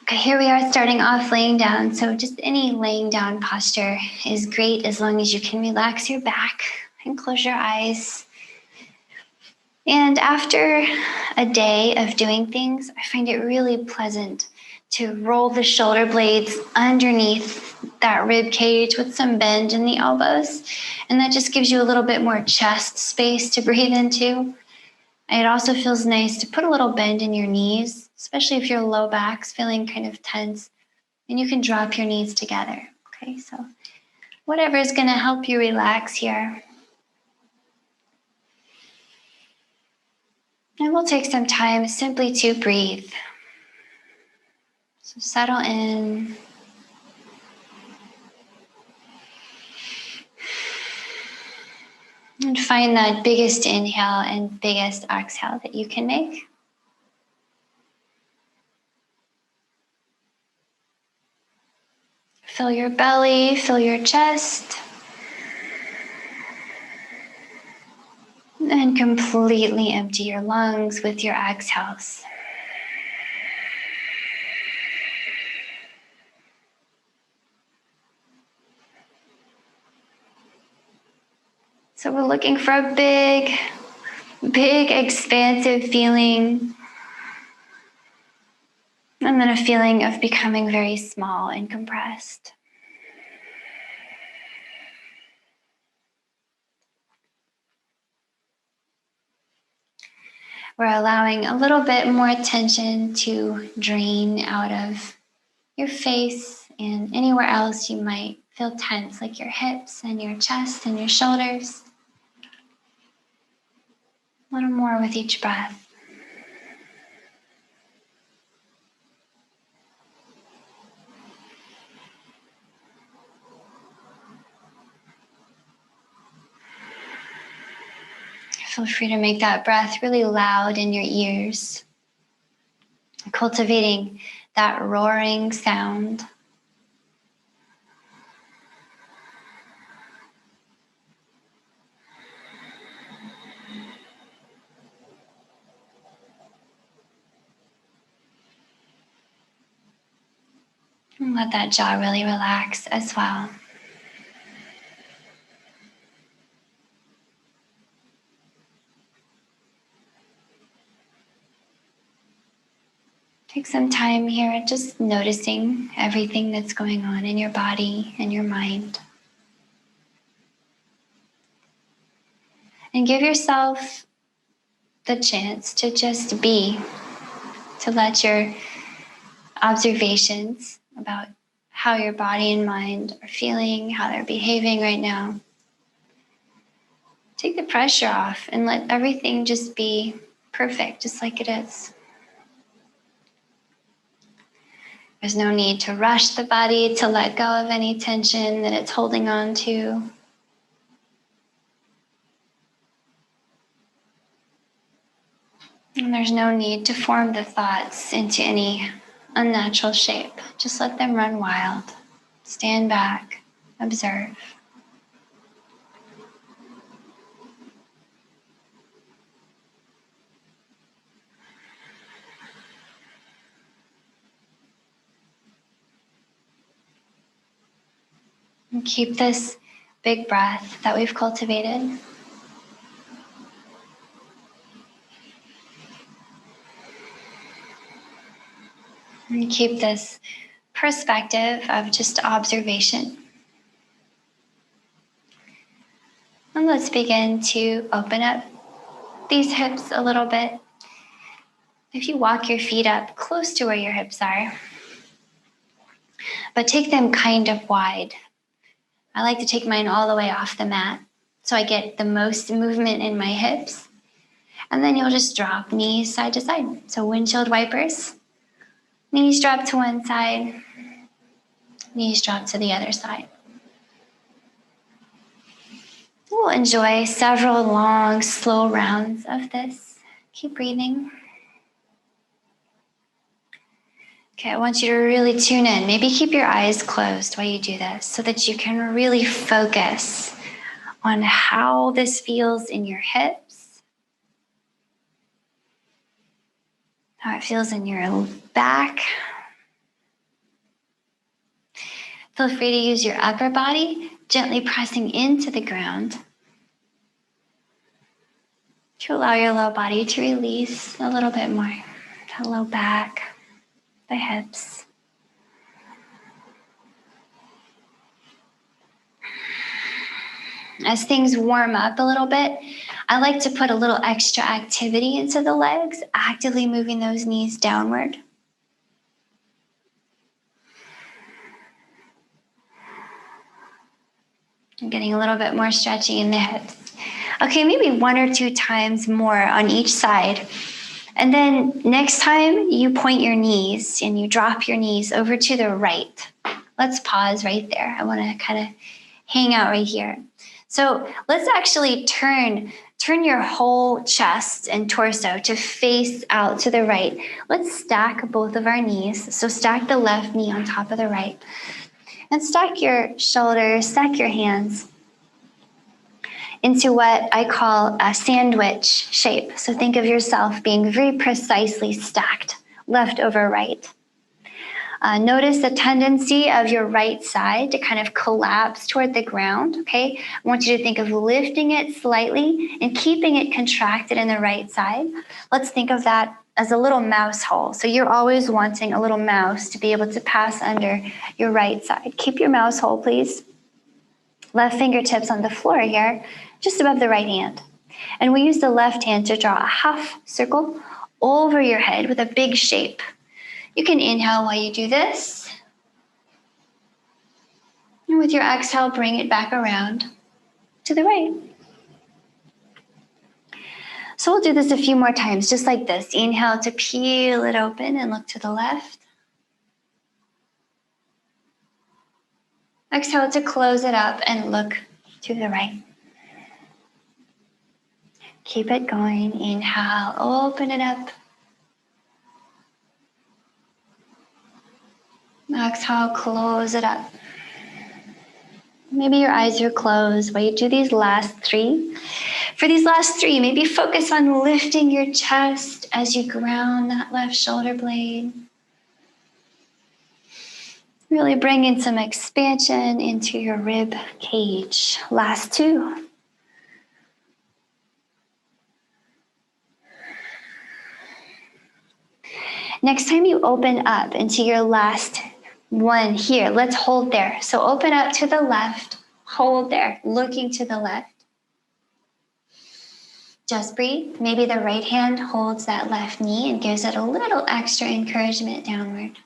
Okay, here we are starting off laying down. So just any laying down posture is great as long as you can relax your back and close your eyes. And after a day of doing things, I find it really pleasant to roll the shoulder blades underneath that rib cage with some bend in the elbows. And that just gives you a little bit more chest space to breathe into. It also feels nice to put a little bend in your knees, especially if your low back's feeling kind of tense. And you can drop your knees together. Okay, so whatever is going to help you relax here. And we'll take some time simply to breathe. So settle in. And find that biggest inhale and biggest exhale that you can make. Fill your belly, fill your chest. And completely empty your lungs with your exhales. So we're looking for a big expansive feeling. And then a feeling of becoming very small and compressed. We're allowing a little bit more attention to drain out of your face and anywhere else you might feel tense, like your hips and your chest and your shoulders. A little more with each breath. Feel free to make that breath really loud in your ears, cultivating that roaring sound. And let that jaw really relax as well. Take some time here just noticing everything that's going on in your body and your mind. And give yourself the chance to just be, to let your observations about how your body and mind are feeling, how they're behaving right now. Take the pressure off and let everything just be perfect, just like it is. There's no need to rush the body to let go of any tension that it's holding on to. And there's no need to form the thoughts into any unnatural shape. Just let them run wild. Stand back, observe. And keep this big breath that we've cultivated. And keep this perspective of just observation. And let's begin to open up these hips a little bit. If you walk your feet up close to where your hips are, but take them kind of wide. I like to take mine all the way off the mat so I get the most movement in my hips. And then you'll just drop knees side to side. So windshield wipers. Knees drop to one side. Knees drop to the other side. We'll enjoy several long, slow rounds of this. Keep breathing. Okay, I want you to really tune in. Maybe keep your eyes closed while you do this so that you can really focus on how this feels in your hips, how it feels in your back, Feel free to use your upper body, gently pressing into the ground to allow your low body to release a little bit more. The low back, the hips. As things warm up a little bit, I like to put a little extra activity into the legs, actively moving those knees downward. I'm getting a little bit more stretchy in the hips. Okay, maybe 1 or 2 times more on each side. And then next time you point your knees and you drop your knees over to the right. Let's pause right there. I want to kind of hang out right here. So let's actually turn your whole chest and torso to face out to the right. Let's stack both of our knees. So stack the left knee on top of the right. And stack your shoulders, stack your hands into what I call a sandwich shape. So think of yourself being very precisely stacked, left over right. Notice the tendency of your right side to kind of collapse toward the ground, okay? I want you to think of lifting it slightly and keeping it contracted in the right side. Let's think of that as a little mouse hole. So you're always wanting a little mouse to be able to pass under your right side. Keep your mouse hole, please. Left fingertips on the floor here, just above the right hand. And we use the left hand to draw a half circle over your head with a big shape. You can inhale while you do this. And with your exhale, bring it back around to the right. So we'll do this a few more times, just like this. Inhale to peel it open and look to the left. Exhale to close it up and look to the right. Keep it going. Inhale, open it up. Exhale, close it up. Maybe your eyes are closed while you do these last 3. For these last 3, maybe focus on lifting your chest as you ground that left shoulder blade. Really bring in some expansion into your rib cage. Last 2. Next time you open up into your last 1 here, let's hold there. So open up to the left, hold there, looking to the left. Just breathe. Maybe the right hand holds that left knee and gives it a little extra encouragement downward.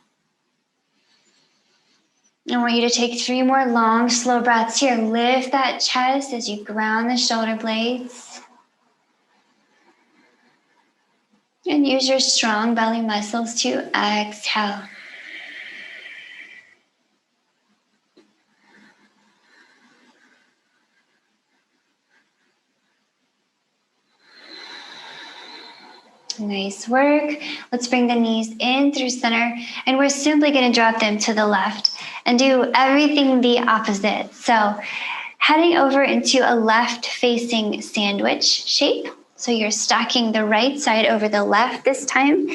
I want you to take 3 more long, slow breaths here. Lift that chest as you ground the shoulder blades. And use your strong belly muscles to exhale. Nice work. Let's bring the knees in through center, and we're simply going to drop them to the left and do everything the opposite. So heading over into a left facing sandwich shape. So you're stacking the right side over the left this time.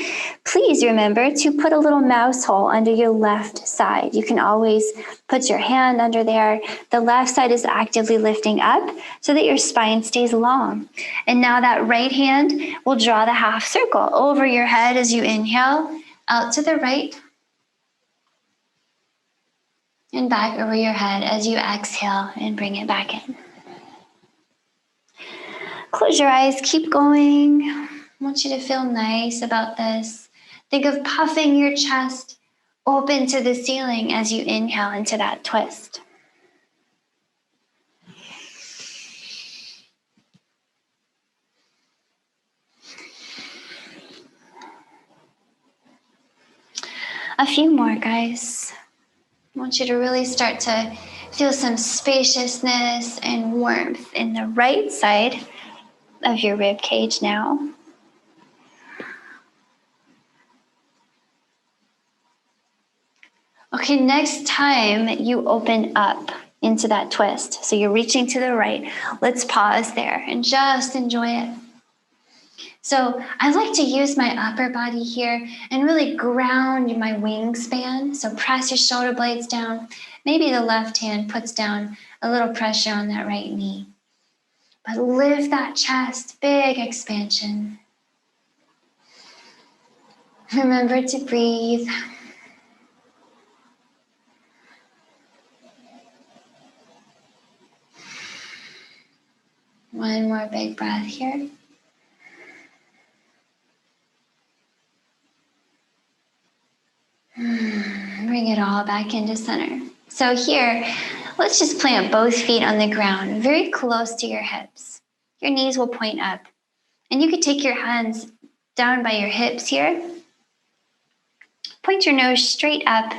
Please remember to put a little mouse hole under your left side. You can always put your hand under there. The left side is actively lifting up so that your spine stays long. And now that right hand will draw the half circle over your head as you inhale, out to the right, and back over your head as you exhale and bring it back in. Close your eyes, keep going. I want you to feel nice about this. Think of puffing your chest open to the ceiling as you inhale into that twist. A few more, guys. I want you to really start to feel some spaciousness and warmth in the right side of your rib cage now. Okay, next time you open up into that twist, so you're reaching to the right, let's pause there and just enjoy it. So I like to use my upper body here and really ground my wingspan. So press your shoulder blades down. Maybe the left hand puts down a little pressure on that right knee. But lift that chest, big expansion. Remember to breathe. One more big breath here. Bring it all back into center. So here, let's just plant both feet on the ground, very close to your hips. Your knees will point up. And you could take your hands down by your hips here. Point your nose straight up.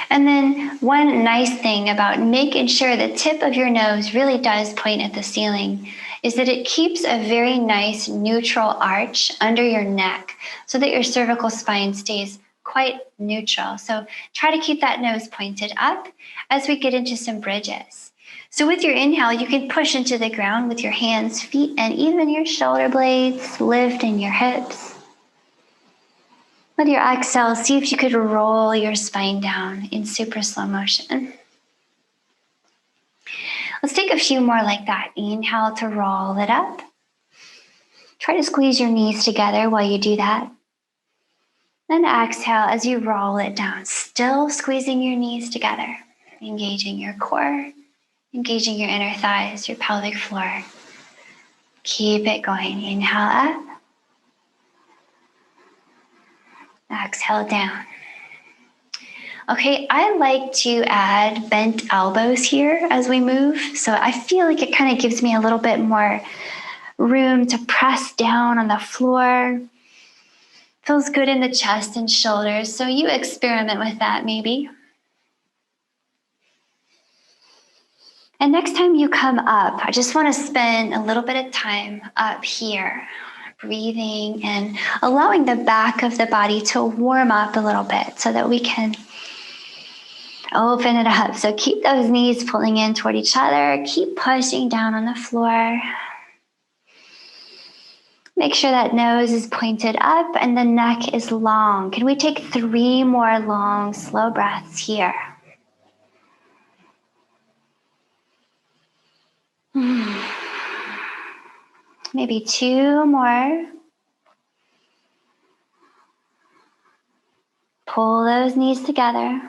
And then one nice thing about making sure the tip of your nose really does point at the ceiling is that it keeps a very nice neutral arch under your neck so that your cervical spine stays quite neutral. So try to keep that nose pointed up as we get into some bridges. So with your inhale, you can push into the ground with your hands, feet, and even your shoulder blades, lifting your hips. With your exhale, see if you could roll your spine down in super slow motion. Let's take a few more like that. Inhale to roll it up. Try to squeeze your knees together while you do that. Then exhale as you roll it down, still squeezing your knees together, engaging your core, engaging your inner thighs, your pelvic floor. Keep it going. Inhale up. Exhale down. Okay, I like to add bent elbows here as we move. So I feel like it kind of gives me a little bit more room to press down on the floor. Feels good in the chest and shoulders. So you experiment with that maybe. And next time you come up, I just want to spend a little bit of time up here, breathing and allowing the back of the body to warm up a little bit so that we can open it up. So keep those knees pulling in toward each other. Keep pushing down on the floor. Make sure that nose is pointed up and the neck is long. Can we take 3 more long, slow breaths here? Maybe 2 more. Pull those knees together.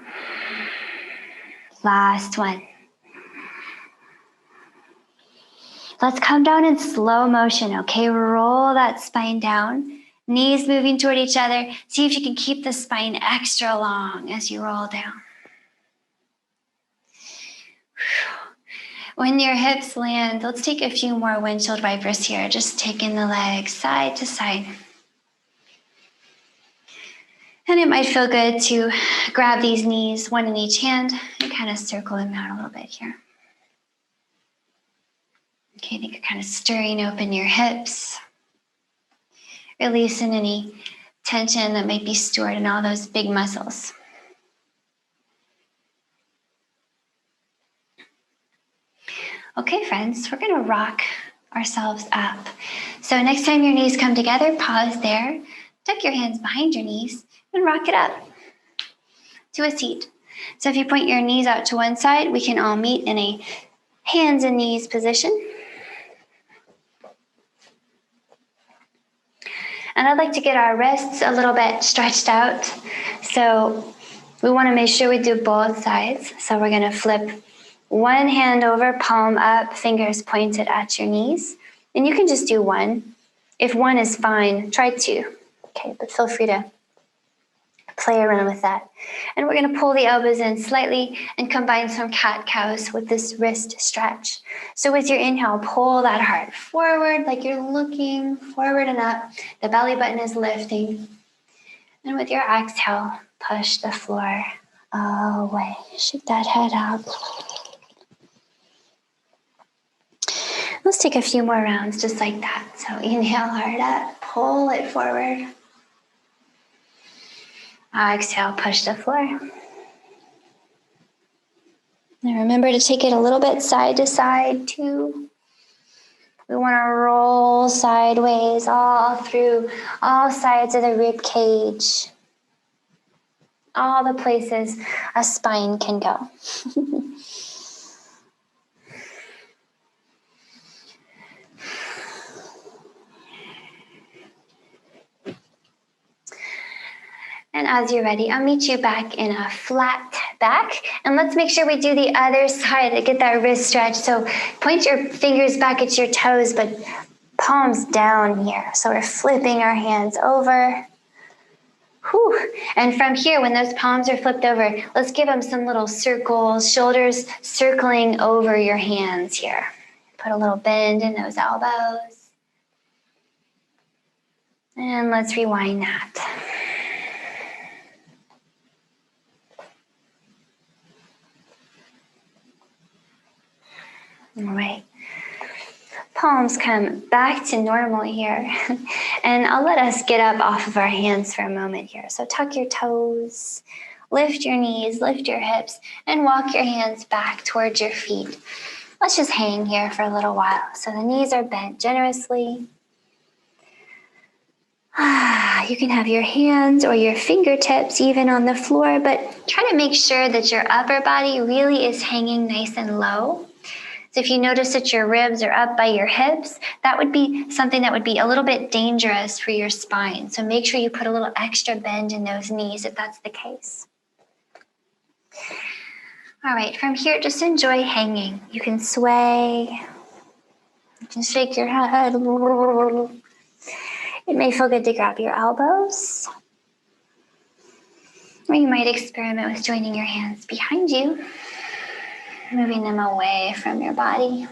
Last one. Let's come down in slow motion, okay? Roll that spine down. Knees moving toward each other. See if you can keep the spine extra long as you roll down. When your hips land, let's take a few more windshield wipers here, just taking the legs side to side. And it might feel good to grab these knees, one in each hand, and kind of circle them out a little bit here. Okay, I think you're kind of stirring open your hips, releasing any tension that might be stored in all those big muscles. Okay, friends, we're gonna rock ourselves up. So next time your knees come together, pause there, tuck your hands behind your knees, and rock it up to a seat. So if you point your knees out to one side, we can all meet in a hands and knees position. And I'd like to get our wrists a little bit stretched out. So we want to make sure we do both sides. So we're going to flip one hand over, palm up, fingers pointed at your knees. And you can just do one. If one is fine, try 2. Okay, but feel free to play around with that. And we're going to pull the elbows in slightly and combine some cat-cows with this wrist stretch. So with your inhale, pull that heart forward like you're looking forward and up. The belly button is lifting. And with your exhale, push the floor away. Shoot that head up. Let's take a few more rounds just like that. So inhale hard up, pull it forward. Exhale, push the floor. And remember to take it a little bit side to side too. We want to roll sideways all through all sides of the rib cage. All the places a spine can go. And as you're ready, I'll meet you back in a flat back. And let's make sure we do the other side to get that wrist stretch. So point your fingers back at your toes, but palms down here. So we're flipping our hands over. Whew. And from here, when those palms are flipped over, let's give them some little circles, shoulders circling over your hands here. Put a little bend in those elbows. And let's rewind that. All right. Palms come back to normal here. And I'll let us get up off of our hands for a moment here. So tuck your toes, lift your knees, lift your hips, and walk your hands back towards your feet. Let's just hang here for a little while. So the knees are bent generously. You can have your hands or your fingertips even on the floor, but try to make sure that your upper body really is hanging nice and low. So if you notice that your ribs are up by your hips, that would be something that would be a little bit dangerous for your spine. So make sure you put a little extra bend in those knees if that's the case. All right, from here, just enjoy hanging. You can sway. You can shake your head. It may feel good to grab your elbows. Or you might experiment with joining your hands behind you, moving them away from your body.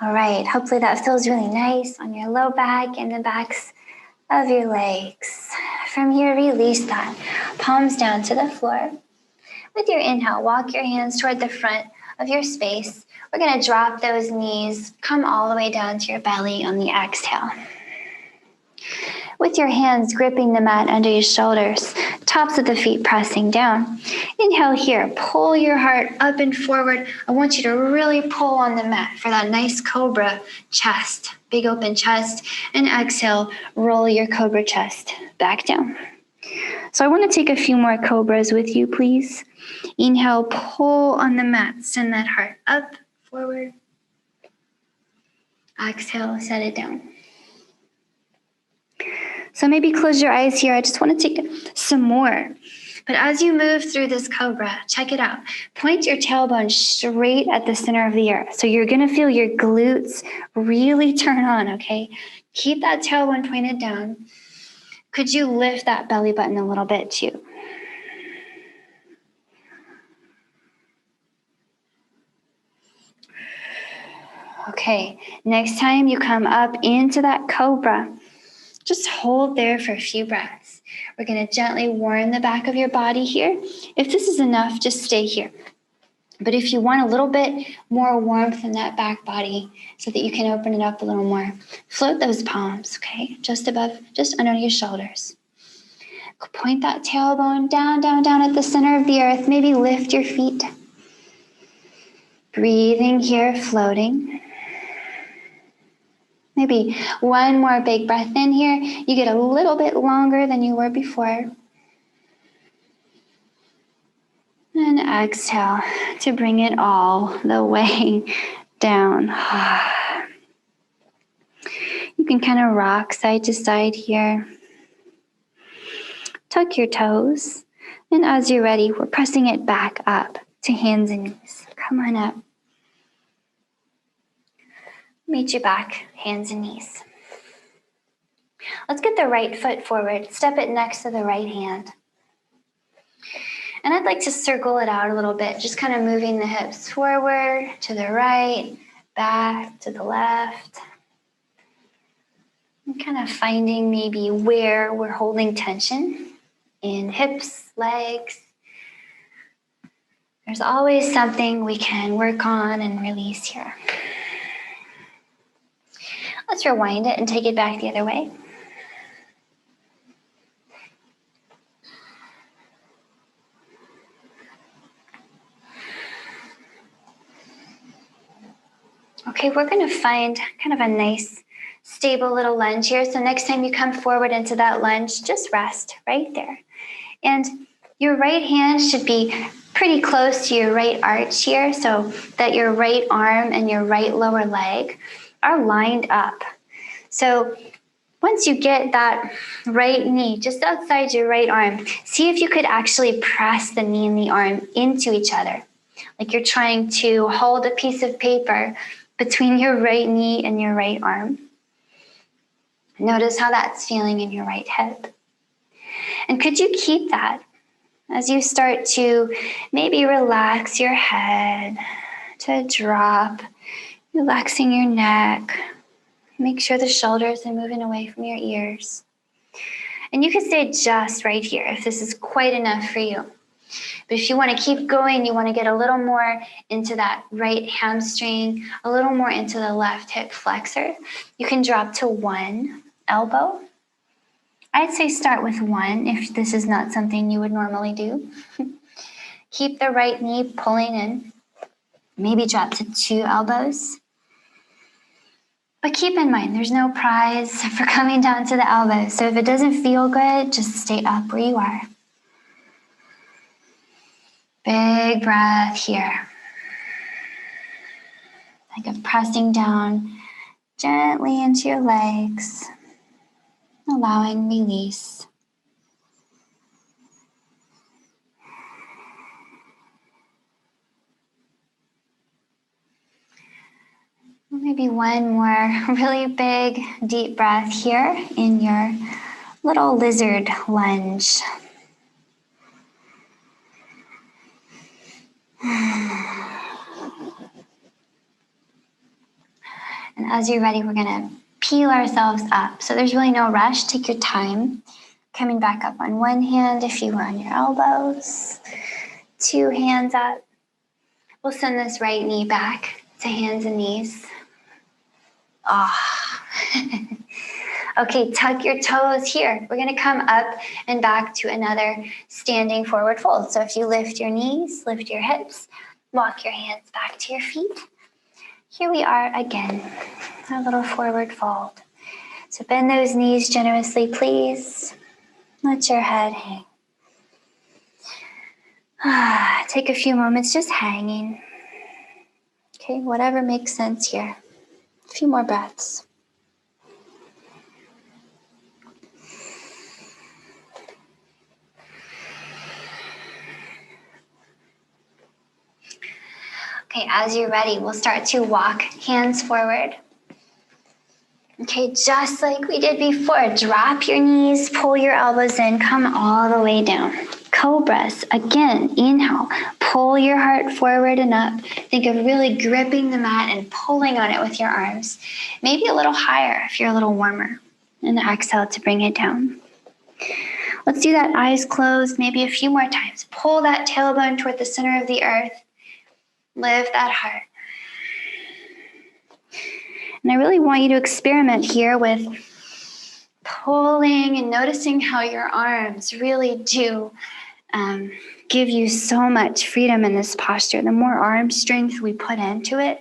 All right, hopefully that feels really nice on your low back and the backs of your legs. From here, release that. Palms down to the floor. With your inhale, walk your hands toward the front of your space. We're going to drop those knees, come all the way down to your belly on the exhale. With your hands gripping the mat under your shoulders, tops of the feet pressing down. Inhale here, pull your heart up and forward. I want you to really pull on the mat for that nice cobra chest, big open chest. And exhale, roll your cobra chest back down. So I want to take a few more cobras with you, please. Inhale, pull on the mat, send that heart up, forward. Exhale, set it down. So maybe close your eyes here. I just want to take some more. But as you move through this cobra, check it out. Point your tailbone straight at the center of the earth. So you're going to feel your glutes really turn on, okay? Keep that tailbone pointed down. Could you lift that belly button a little bit too? Okay, next time you come up into that cobra, just hold there for a few breaths. We're going to gently warm the back of your body here. If this is enough, just stay here. But if you want a little bit more warmth in that back body so that you can open it up a little more, float those palms, okay? Just above, just under your shoulders. Point that tailbone down, down, down at the center of the earth. Maybe lift your feet. Breathing here, floating. Maybe one more big breath in here. You get a little bit longer than you were before. And exhale to bring it all the way down. You can kind of rock side to side here. Tuck your toes. And as you're ready, we're pressing it back up to hands and knees. Come on up. Meet you back, hands and knees. Let's get the right foot forward. Step it next to the right hand. And I'd like to circle it out a little bit, just kind of moving the hips forward, to the right, back, to the left. And kind of finding maybe where we're holding tension in hips, legs. There's always something we can work on and release here. Let's rewind it and take it back the other way. Okay, we're gonna find kind of a nice, stable little lunge here. So next time you come forward into that lunge, just rest right there. And your right hand should be pretty close to your right arch here, so that your right arm and your right lower leg are lined up. So once you get that right knee just outside your right arm, see if you could actually press the knee and the arm into each other. Like you're trying to hold a piece of paper between your right knee and your right arm. Notice how that's feeling in your right hip. And could you keep that as you start to maybe relax your head to drop, relaxing your neck. Make sure the shoulders are moving away from your ears. And you can stay just right here if this is quite enough for you. But if you want to keep going, you want to get a little more into that right hamstring, a little more into the left hip flexor, you can drop to one elbow. I'd say start with one if this is not something you would normally do. Keep the right knee pulling in. Maybe drop to two elbows. But keep in mind, there's no prize for coming down to the elbows. So if it doesn't feel good, just stay up where you are. Big breath here. Think of pressing down gently into your legs, allowing release. Maybe one more really big, deep breath here in your little lizard lunge. And as you're ready, we're gonna peel ourselves up. So there's really no rush, take your time. Coming back up on one hand if you were on your elbows. Two hands up. We'll send this right knee back to hands and knees. Okay, tuck your toes here. We're gonna come up and back to another standing forward fold. So if you lift your knees, lift your hips, walk your hands back to your feet. Here we are again, a little forward fold. So bend those knees generously, please. Let your head hang. Take a few moments just hanging. Okay, whatever makes sense here. A few more breaths. Okay, as you're ready, we'll start to walk hands forward. Okay, just like we did before, drop your knees, pull your elbows in, come all the way down. Cobras, again, inhale, pull your heart forward and up. Think of really gripping the mat and pulling on it with your arms. Maybe a little higher if you're a little warmer. And exhale to bring it down. Let's do that eyes closed maybe a few more times. Pull that tailbone toward the center of the earth. Lift that heart. And I really want you to experiment here with pulling and noticing how your arms really do give you so much freedom in this posture. The more arm strength we put into it,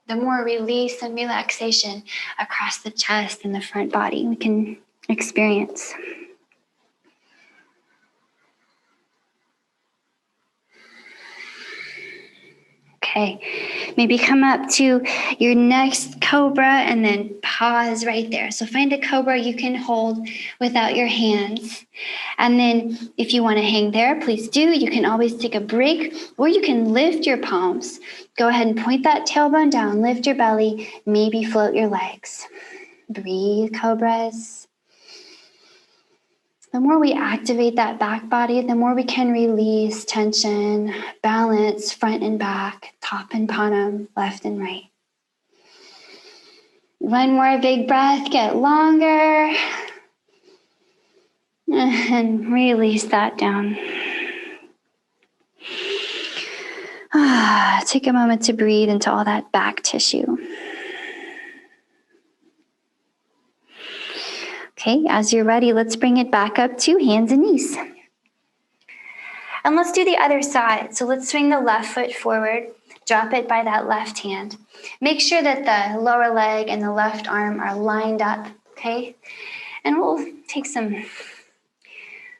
the more release and relaxation across the chest and the front body we can experience. Okay, maybe come up to your next cobra and then pause right there. So find a cobra you can hold without your hands. And then if you want to hang there, please do. You can always take a break or you can lift your palms. Go ahead and point that tailbone down, lift your belly, maybe float your legs. Breathe, cobras. The more we activate that back body, the more we can release tension, balance front and back, top and bottom, left and right. One more big breath, get longer, and release that down. Take a moment to breathe into all that back tissue. Okay, as you're ready, let's bring it back up to hands and knees. And let's do the other side. So let's swing the left foot forward, drop it by that left hand. Make sure that the lower leg and the left arm are lined up, okay? And we'll take some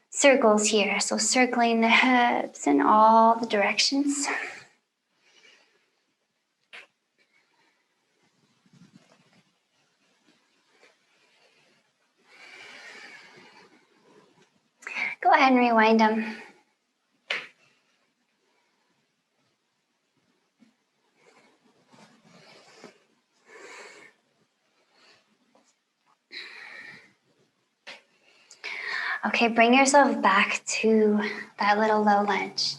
circles here. So circling the hips in all the directions. Go ahead and rewind them. Okay, bring yourself back to that little low lunge.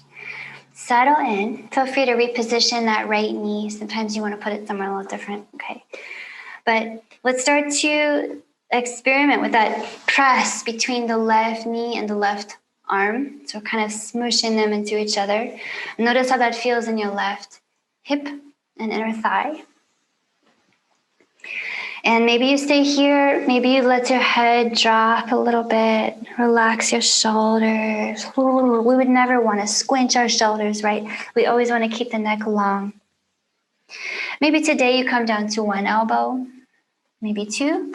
Settle in. Feel free to reposition that right knee. Sometimes you want to put it somewhere a little different, okay? But let's start to experiment with that press between the left knee and the left arm. So kind of smooshing them into each other. Notice how that feels in your left hip and inner thigh. And maybe you stay here, maybe you let your head drop a little bit, relax your shoulders. We would never want to squinch our shoulders, right? We always want to keep the neck long. Maybe today you come down to one elbow, maybe two,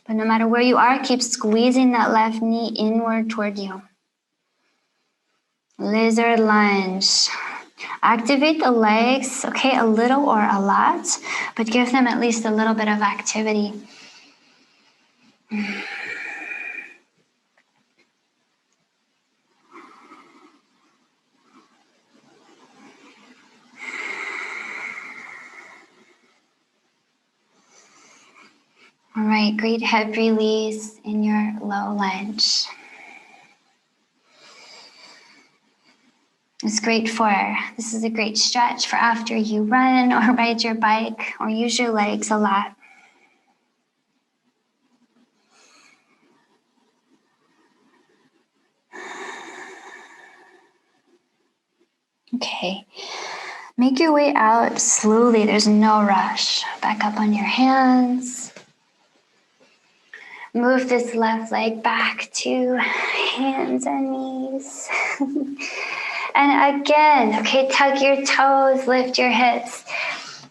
but no matter where you are, keep squeezing that left knee inward toward you. Lizard lunge. Activate the legs, okay, a little or a lot, but give them at least a little bit of activity. All right, great hip release in your low lunge. This is a great stretch for after you run or ride your bike or use your legs a lot. Okay, make your way out slowly. There's no rush. Back up on your hands. Move this left leg back to hands and knees. And again, okay, tug your toes, lift your hips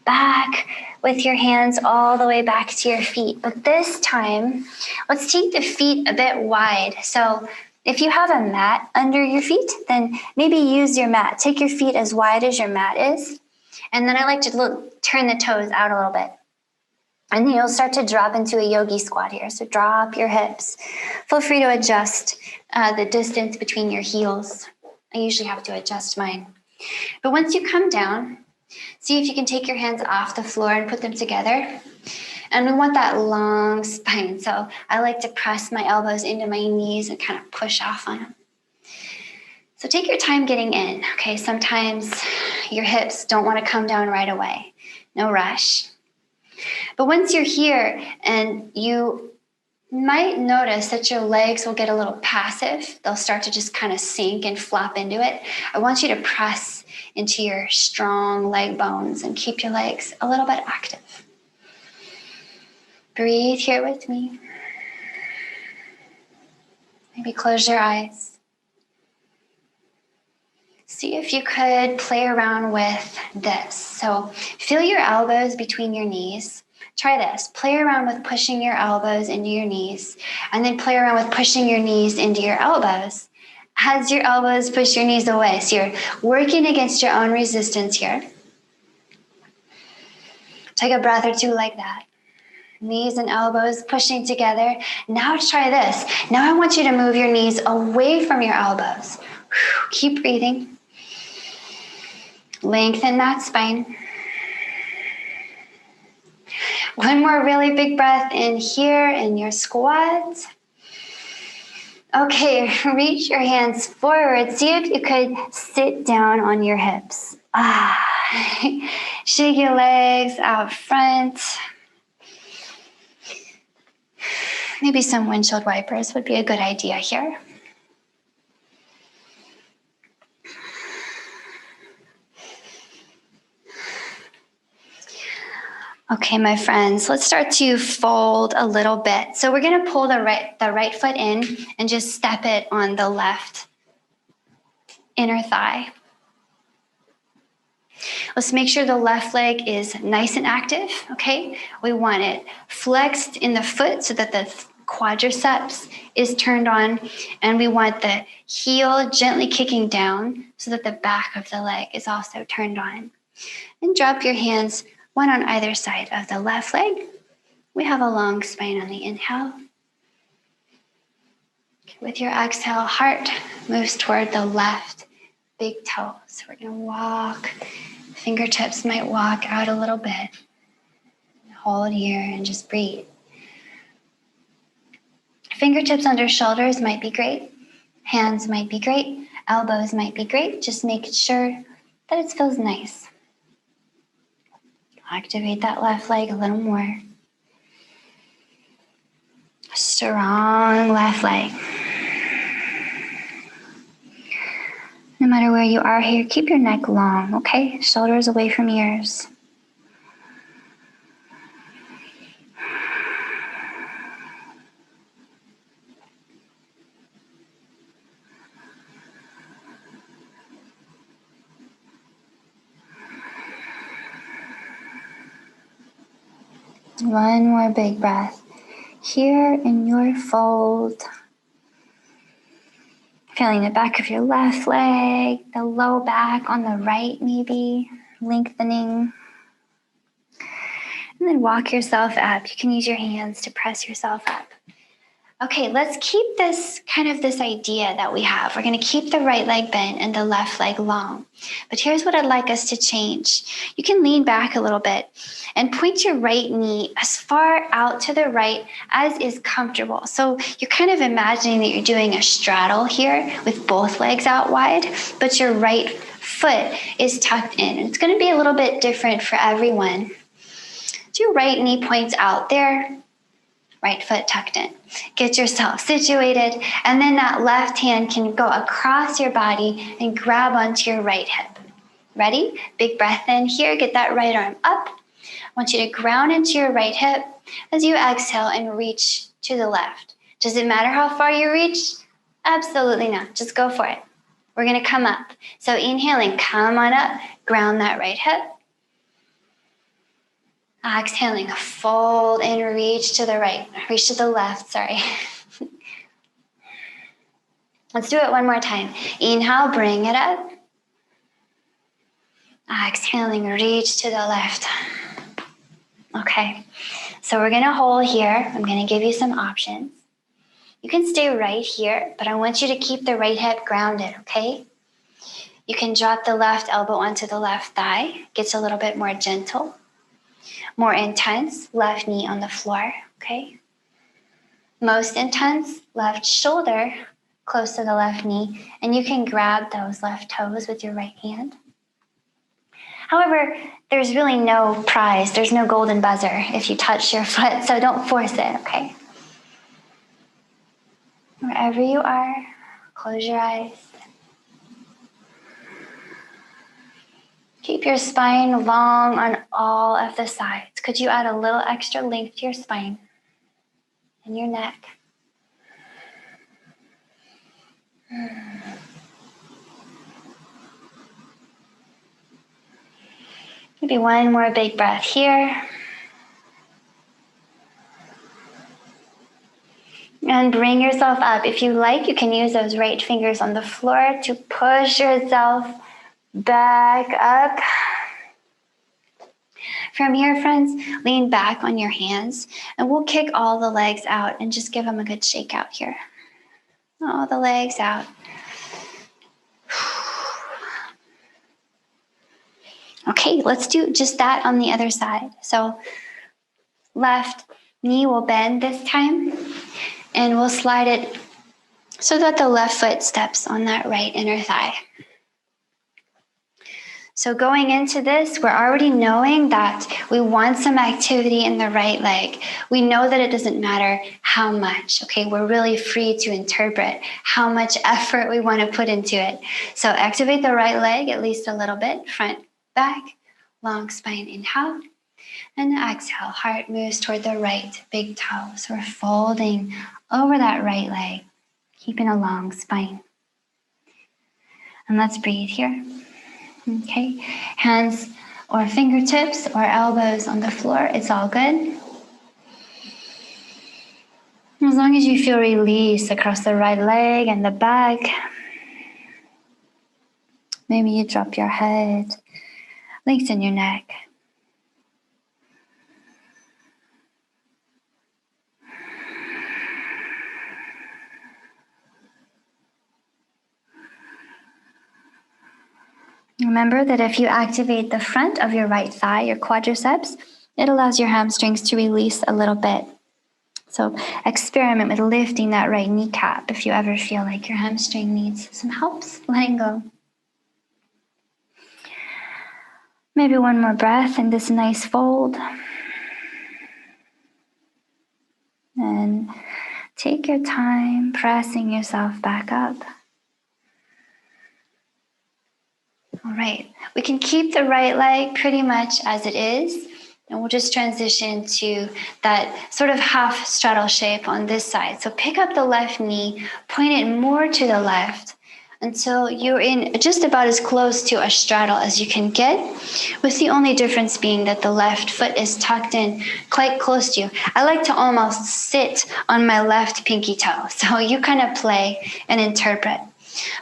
back with your hands all the way back to your feet. But this time, let's take the feet a bit wide. So if you have a mat under your feet, then maybe use your mat. Take your feet as wide as your mat is. And then I like to turn the toes out a little bit. And then you'll start to drop into a yogi squat here. So drop your hips. Feel free to adjust the distance between your heels. I usually have to adjust mine. But once you come down, see if you can take your hands off the floor and put them together. And we want that long spine. So I like to press my elbows into my knees and kind of push off on them. So take your time getting in. Okay, sometimes your hips don't want to come down right away. No rush. But once you're here and you might notice that your legs will get a little passive. They'll start to just kind of sink and flop into it. I want you to press into your strong leg bones and keep your legs a little bit active. Breathe here with me. Maybe close your eyes. See if you could play around with this. So feel your elbows between your knees. Try this. Play around with pushing your elbows into your knees, and then play around with pushing your knees into your elbows as your elbows push your knees away. So you're working against your own resistance here. Take a breath or two like that. Knees and elbows pushing together. Now try this. Now I want you to move your knees away from your elbows. Keep breathing. Lengthen that spine. One more really big breath in here in your squat. Okay, reach your hands forward. See if you could sit down on your hips. Shake your legs out front. Maybe some windshield wipers would be a good idea here. Okay, my friends, let's start to fold a little bit. So we're going to pull the right foot in and just step it on the left inner thigh. Let's make sure the left leg is nice and active, okay? We want it flexed in the foot so that the quadriceps is turned on, and we want the heel gently kicking down so that the back of the leg is also turned on. And drop your hands one on either side of the left leg. We have a long spine on the inhale. With your exhale, heart moves toward the left big toe. So we're going to walk. Fingertips might walk out a little bit. Hold here and just breathe. Fingertips under shoulders might be great. Hands might be great. Elbows might be great. Just make sure that it feels nice. Activate that left leg a little more. Strong left leg. No matter where you are here, keep your neck long, okay? Shoulders away from ears. One more big breath. Here in your fold. Feeling the back of your left leg, the low back on the right maybe, lengthening. And then walk yourself up. You can use your hands to press yourself up. Okay, let's keep this idea that we have. We're going to keep the right leg bent and the left leg long. But here's what I'd like us to change. You can lean back a little bit and point your right knee as far out to the right as is comfortable. So you're kind of imagining that you're doing a straddle here with both legs out wide, but your right foot is tucked in. It's going to be a little bit different for everyone. So your right knee points out there. Right foot tucked in. Get yourself situated, and then that left hand can go across your body and grab onto your right hip. Ready? Big breath in here. Get that right arm up. I want you to ground into your right hip as you exhale and reach to the left. Does it matter how far you reach? Absolutely not. Just go for it. We're going to come up. So inhaling, come on up. Ground that right hip. Exhaling, fold and reach to the right. Reach to the left, sorry. Let's do it one more time. Inhale, bring it up. Exhaling, reach to the left. Okay, so we're gonna hold here. I'm gonna give you some options. You can stay right here, but I want you to keep the right hip grounded, okay? You can drop the left elbow onto the left thigh. Gets a little bit more gentle. More intense, left knee on the floor, okay? Most intense, left shoulder close to the left knee, and you can grab those left toes with your right hand. However, there's really no prize, there's no golden buzzer if you touch your foot, so don't force it, okay? Wherever you are, close your eyes. Keep your spine long on all of the sides. Could you add a little extra length to your spine and your neck? Maybe one more big breath here. And bring yourself up. If you like, you can use those right fingers on the floor to push yourself back up. From here, friends, lean back on your hands and we'll kick all the legs out and just give them a good shake out here. All the legs out. Okay, let's do just that on the other side. So left knee will bend this time and we'll slide it so that the left foot steps on that right inner thigh. So going into this, we're already knowing that we want some activity in the right leg. We know that it doesn't matter how much, okay? We're really free to interpret how much effort we want to put into it. So activate the right leg at least a little bit, front, back, long spine, inhale, and exhale. Heart moves toward the right big toe. So we're folding over that right leg, keeping a long spine. And let's breathe here. Okay, hands or fingertips or elbows on the floor, it's all good. As long as you feel release across the right leg and the back. Maybe you drop your head, lengthen your neck. Remember that if you activate the front of your right thigh, your quadriceps, it allows your hamstrings to release a little bit. So experiment with lifting that right kneecap if you ever feel like your hamstring needs some help letting go. Maybe one more breath in this nice fold. And take your time pressing yourself back up. All right, we can keep the right leg pretty much as it is, and we'll just transition to that sort of half straddle shape on this side. So pick up the left knee, point it more to the left until you're in just about as close to a straddle as you can get, with the only difference being that the left foot is tucked in quite close to you. I like to almost sit on my left pinky toe, so you kind of play and interpret.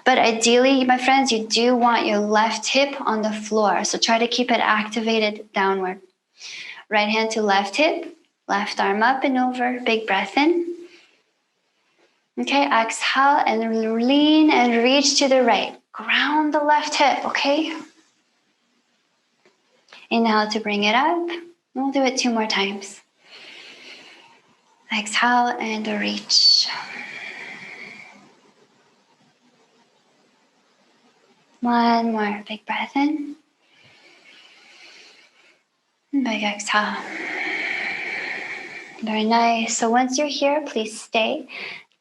But ideally, my friends, you do want your left hip on the floor. So try to keep it activated downward. Right hand to left hip, left arm up and over. Big breath in. Okay, exhale and lean and reach to the right. Ground the left hip, okay? Inhale to bring it up. We'll do it 2 more times. Exhale and reach. One more big breath in. Big exhale. Very nice. So once you're here, please stay.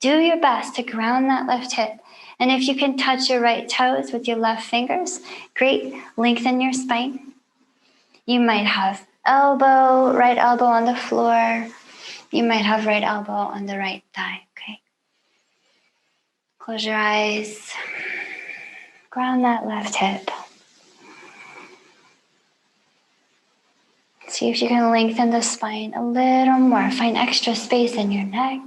Do your best to ground that left hip. And if you can touch your right toes with your left fingers, great. Lengthen your spine. You might have right elbow on the floor. You might have right elbow on the right thigh, okay? Close your eyes. Ground that left hip. See if you can lengthen the spine a little more. Find extra space in your neck.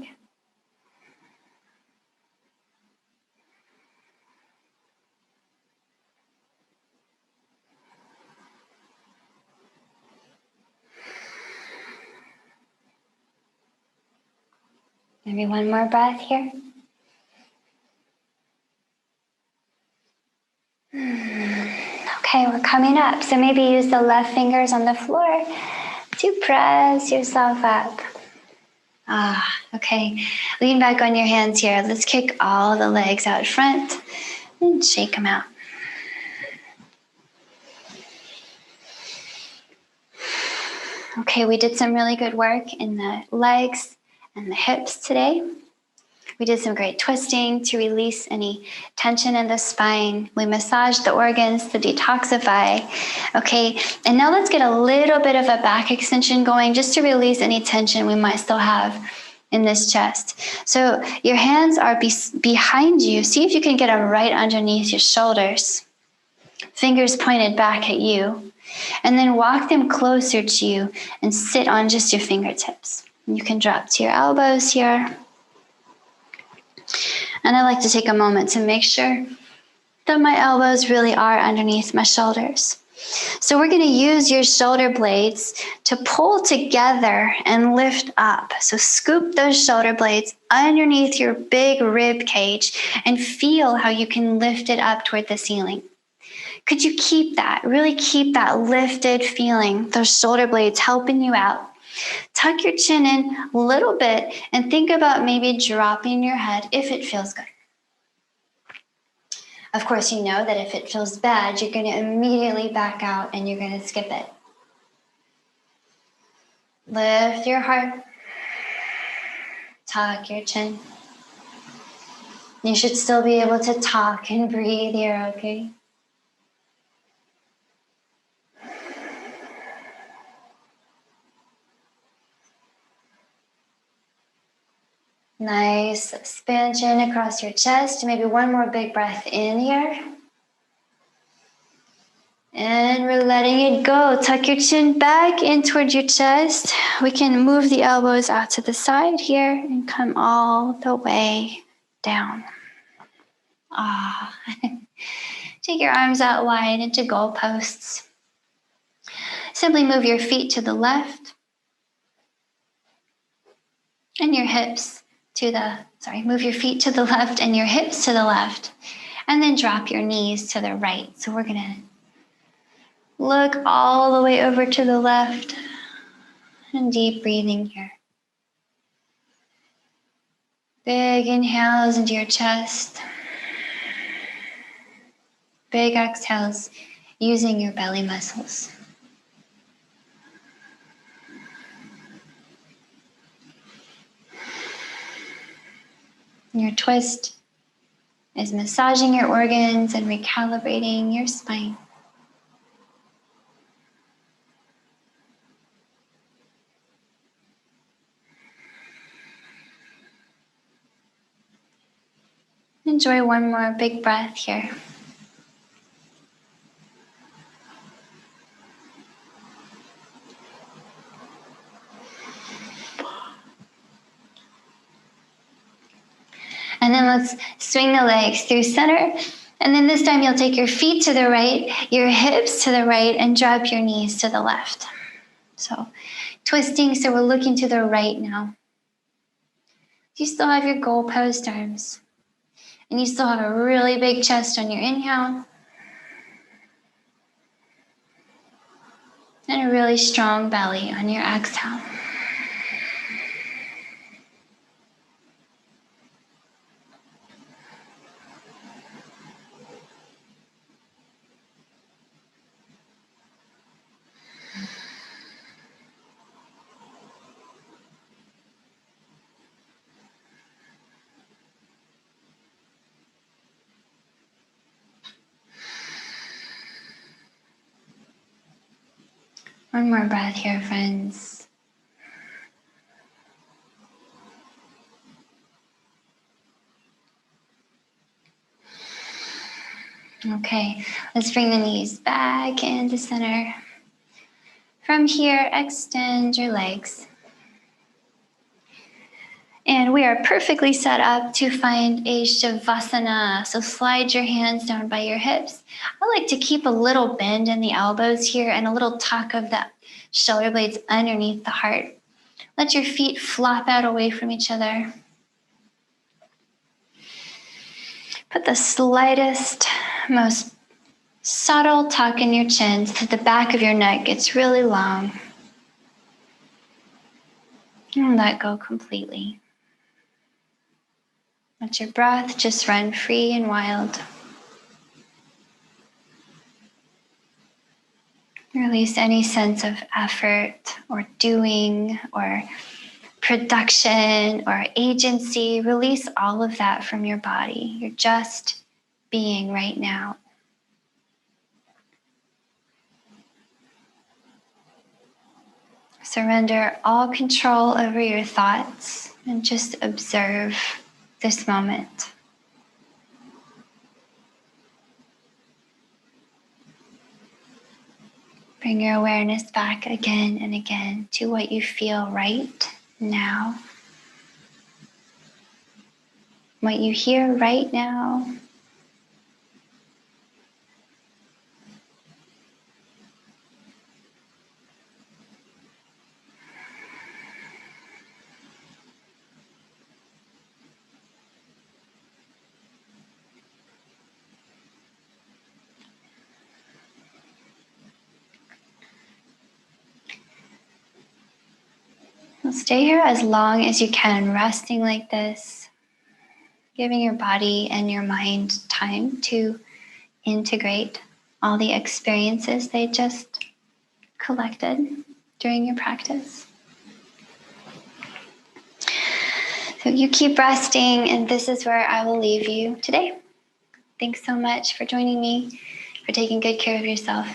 Maybe one more breath here. Okay, we're coming up. So maybe use the left fingers on the floor to press yourself up. Okay. Lean back on your hands here. Let's kick all the legs out front and shake them out. Okay, we did some really good work in the legs and the hips today. We did some great twisting to release any tension in the spine. We massaged the organs to detoxify. Okay, and now let's get a little bit of a back extension going just to release any tension we might still have in this chest. So your hands are behind you. See if you can get them right underneath your shoulders. Fingers pointed back at you. And then walk them closer to you and sit on just your fingertips. You can drop to your elbows here. And I like to take a moment to make sure that my elbows really are underneath my shoulders. So we're going to use your shoulder blades to pull together and lift up. So scoop those shoulder blades underneath your big rib cage and feel how you can lift it up toward the ceiling. Could you really keep that lifted feeling, those shoulder blades helping you out? Tuck your chin in a little bit and think about maybe dropping your head if it feels good. Of course, you know that if it feels bad, you're going to immediately back out and you're going to skip it. Lift your heart. Tuck your chin. You should still be able to talk and breathe here, okay? Nice expansion across your chest. Maybe one more big breath in here. And we're letting it go. Tuck your chin back in towards your chest. We can move the elbows out to the side here and come all the way down. Ah. Take your arms out wide into goalposts. Simply move your feet to the left and your hips to the, move your feet to the left and your hips to the left. And then drop your knees to the right. So we're going to look all the way over to the left and deep breathing here. Big inhales into your chest. Big exhales using your belly muscles. Your twist is massaging your organs and recalibrating your spine. Enjoy one more big breath here. And then let's swing the legs through center. And then this time you'll take your feet to the right, your hips to the right, and drop your knees to the left. So twisting, so we're looking to the right now. You still have your goalpost arms. And you still have a really big chest on your inhale. And a really strong belly on your exhale. One more breath here, friends. Okay, let's bring the knees back into center. From here, extend your legs. And we are perfectly set up to find a Shavasana. So slide your hands down by your hips. I like to keep a little bend in the elbows here and a little tuck of the shoulder blades underneath the heart. Let your feet flop out away from each other. Put the slightest, most subtle tuck in your chin so the back of your neck gets really long. And let go completely. Let your breath just run free and wild. Release any sense of effort or doing or production or agency. Release all of that from your body. You're just being right now. Surrender all control over your thoughts and just observe this moment. Bring your awareness back again and again to what you feel right now. What you hear right now. Stay here as long as you can, resting like this, giving your body and your mind time to integrate all the experiences they just collected during your practice. So you keep resting, and this is where I will leave you today. Thanks so much for joining me, for taking good care of yourself.